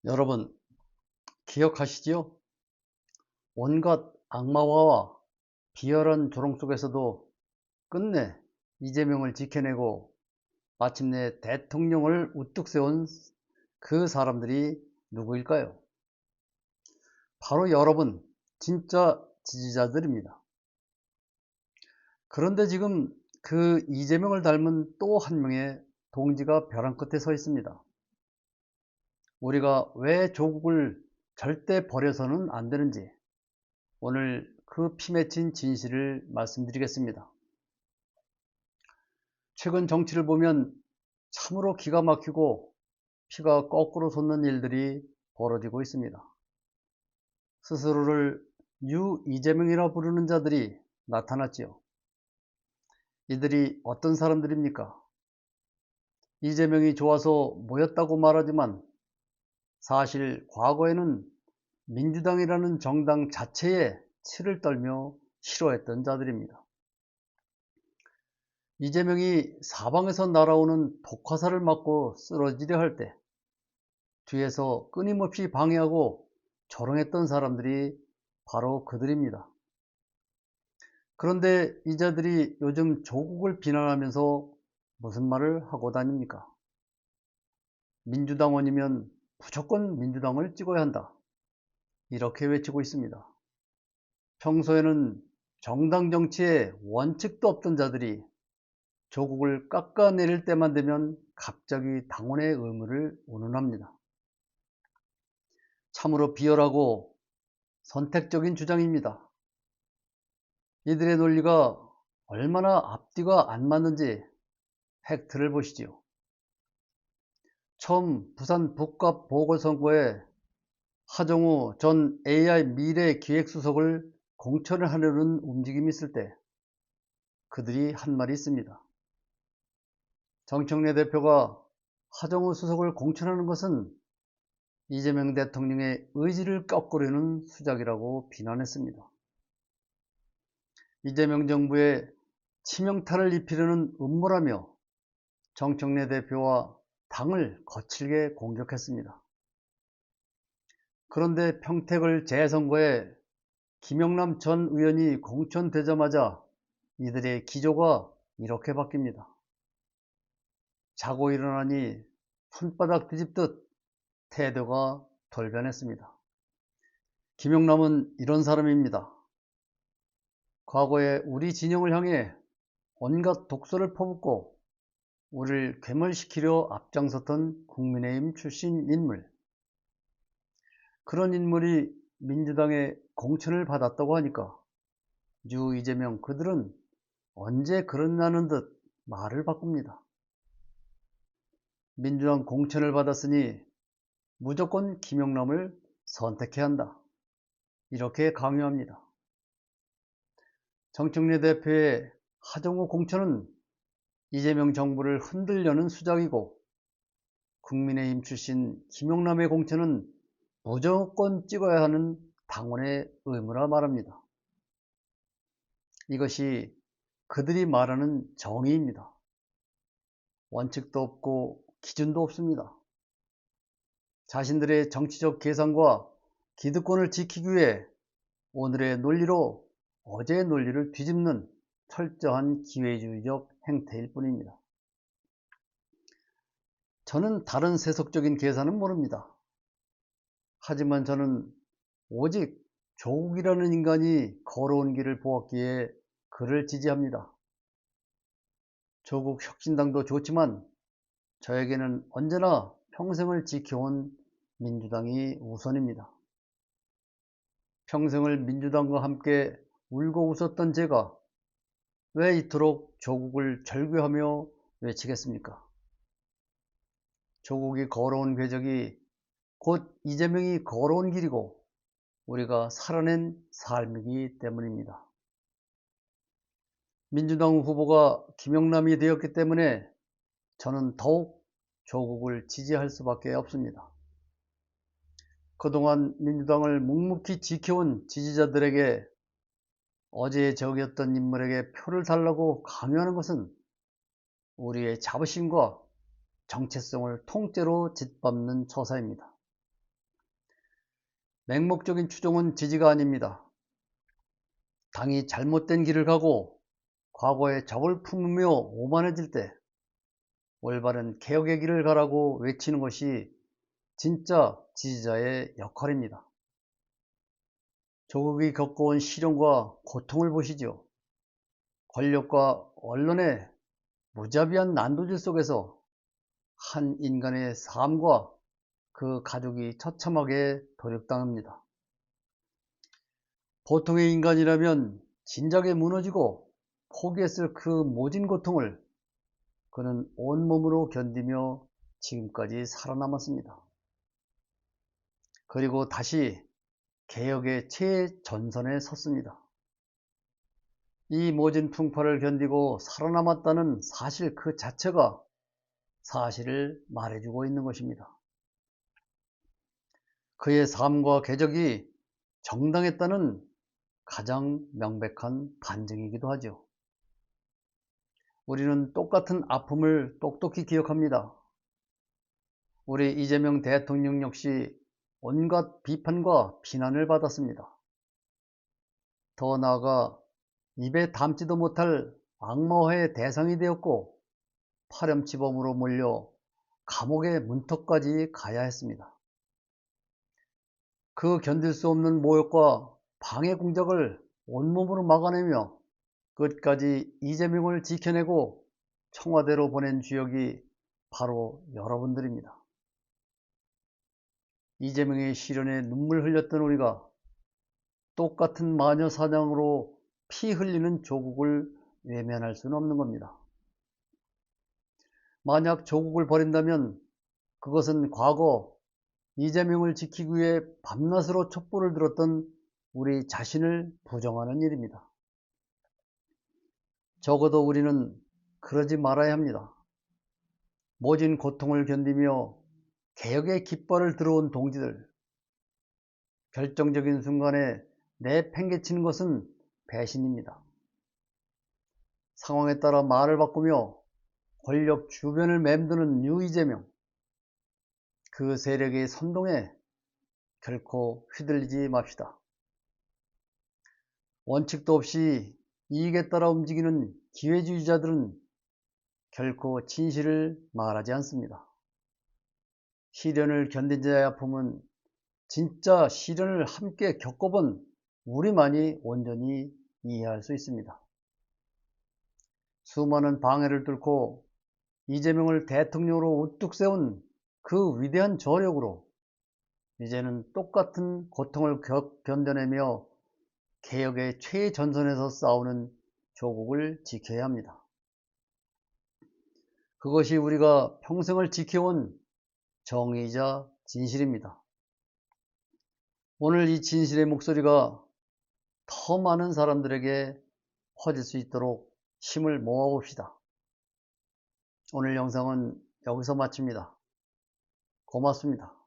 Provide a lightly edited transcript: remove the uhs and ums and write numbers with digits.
여러분 기억하시지요? 온갖 악마화와 비열한 조롱 속에서도 끝내 이재명을 지켜내고 마침내 대통령을 우뚝 세운 그 사람들이 누구일까요? 바로 여러분 진짜 지지자들입니다. 그런데 지금 그 이재명을 닮은 또 한 명의 동지가 벼랑 끝에 서 있습니다. 우리가 왜 조국을 절대 버려서는 안 되는지 오늘 그 피 맺힌 진실을 말씀드리겠습니다. 최근 정치를 보면 참으로 기가 막히고 피가 거꾸로 솟는 일들이 벌어지고 있습니다. 스스로를 뉴 이재명이라 부르는 자들이 나타났지요. 이들이 어떤 사람들입니까? 이재명이 좋아서 모였다고 말하지만 사실 과거에는 민주당이라는 정당 자체에 치를 떨며 싫어했던 자들입니다. 이재명이 사방에서 날아오는 독화살을 맞고 쓰러지려 할 때 뒤에서 끊임없이 방해하고 조롱했던 사람들이 바로 그들입니다. 그런데 이 자들이 요즘 조국을 비난하면서 무슨 말을 하고 다닙니까? 민주당원이면 무조건 민주당을 찍어야 한다. 이렇게 외치고 있습니다. 평소에는 정당 정치에 원칙도 없던 자들이 조국을 깎아내릴 때만 되면 갑자기 당원의 의무를 운운합니다. 참으로 비열하고 선택적인 주장입니다. 이들의 논리가 얼마나 앞뒤가 안 맞는지 팩트를 보시지요. 처음 부산 북갑 보궐선거에 하정우 전 AI 미래기획수석을 공천을 하려는 움직임이 있을 때 그들이 한 말이 있습니다. 정청래 대표가 하정우 수석을 공천하는 것은 이재명 대통령의 의지를 꺾으려는 수작이라고 비난했습니다. 이재명 정부에 치명타를 입히려는 음모라며 정청래 대표와 당을 거칠게 공격했습니다. 그런데 평택을 재선거에 김영남 전 의원이 공천되자마자 이들의 기조가 이렇게 바뀝니다. 자고 일어나니 손바닥 뒤집듯 태도가 돌변했습니다. 김영남은 이런 사람입니다. 과거에 우리 진영을 향해 온갖 독소를 퍼붓고 우리를 괴멸시키려 앞장섰던 국민의힘 출신 인물. 그런 인물이 민주당의 공천을 받았다고 하니까 뉴 이재명 그들은 언제 그러냐는 듯 말을 바꿉니다. 민주당 공천을 받았으니 무조건 김영남을 선택해야 한다. 이렇게 강요합니다. 정청래 대표의 하정우 공천은 이재명 정부를 흔들려는 수작이고 국민의힘 출신 김영남의 공천은 무조건 찍어야 하는 당원의 의무라 말합니다. 이것이 그들이 말하는 정의입니다. 원칙도 없고 기준도 없습니다. 자신들의 정치적 계산과 기득권을 지키기 위해 오늘의 논리로 어제의 논리를 뒤집는 철저한 기회주의적 행태일 뿐입니다. 저는 다른 세속적인 계산은 모릅니다. 하지만 저는 오직 조국이라는 인간이 걸어온 길을 보았기에 그를 지지합니다. 조국 혁신당도 좋지만 저에게는 언제나 평생을 지켜온 민주당이 우선입니다. 평생을 민주당과 함께 울고 웃었던 제가 왜 이토록 조국을 절규하며 외치겠습니까? 조국이 걸어온 궤적이 곧 이재명이 걸어온 길이고 우리가 살아낸 삶이기 때문입니다. 민주당 후보가 김영남이 되었기 때문에 저는 더욱 조국을 지지할 수밖에 없습니다. 그동안 민주당을 묵묵히 지켜온 지지자들에게 어제의 적이었던 인물에게 표를 달라고 강요하는 것은 우리의 자부심과 정체성을 통째로 짓밟는 처사입니다. 맹목적인 추종은 지지가 아닙니다. 당이 잘못된 길을 가고 과거에 적을 품으며 오만해질 때 올바른 개혁의 길을 가라고 외치는 것이 진짜 지지자의 역할입니다. 조국이 겪어온 시련과 고통을 보시죠. 권력과 언론의 무자비한 난도질 속에서 한 인간의 삶과 그 가족이 처참하게 도륙당합니다. 보통의 인간이라면 진작에 무너지고 포기했을 그 모진 고통을 그는 온몸으로 견디며 지금까지 살아남았습니다. 그리고 다시 개혁의 최전선에 섰습니다. 이 모진 풍파를 견디고 살아남았다는 사실 그 자체가 사실을 말해주고 있는 것입니다. 그의 삶과 궤적이 정당했다는 가장 명백한 반증이기도 하죠. 우리는 똑같은 아픔을 똑똑히 기억합니다. 우리 이재명 대통령 역시 온갖 비판과 비난을 받았습니다. 더 나아가 입에 담지도 못할 악마화의 대상이 되었고 파렴치범으로 몰려 감옥의 문턱까지 가야 했습니다. 그 견딜 수 없는 모욕과 방해 공작을 온몸으로 막아내며 끝까지 이재명을 지켜내고 청와대로 보낸 주역이 바로 여러분들입니다. 이재명의 시련에 눈물 흘렸던 우리가 똑같은 마녀 사냥으로 피 흘리는 조국을 외면할 수는 없는 겁니다. 만약 조국을 버린다면 그것은 과거 이재명을 지키기 위해 밤낮으로 촛불을 들었던 우리 자신을 부정하는 일입니다. 적어도 우리는 그러지 말아야 합니다. 모진 고통을 견디며 개혁의 깃발을 들어온 동지들, 결정적인 순간에 내팽개치는 것은 배신입니다. 상황에 따라 말을 바꾸며 권력 주변을 맴도는 뉴 이재명, 그 세력의 선동에 결코 휘둘리지 맙시다. 원칙도 없이 이익에 따라 움직이는 기회주의자들은 결코 진실을 말하지 않습니다. 시련을 견딘 자의 아픔은 진짜 시련을 함께 겪어본 우리만이 온전히 이해할 수 있습니다. 수많은 방해를 뚫고 이재명을 대통령으로 우뚝 세운 그 위대한 저력으로 이제는 똑같은 고통을 견뎌내며 개혁의 최전선에서 싸우는 조국을 지켜야 합니다. 그것이 우리가 평생을 지켜온 정의이자 진실입니다. 오늘 이 진실의 목소리가 더 많은 사람들에게 퍼질 수 있도록 힘을 모아봅시다. 오늘 영상은 여기서 마칩니다. 고맙습니다.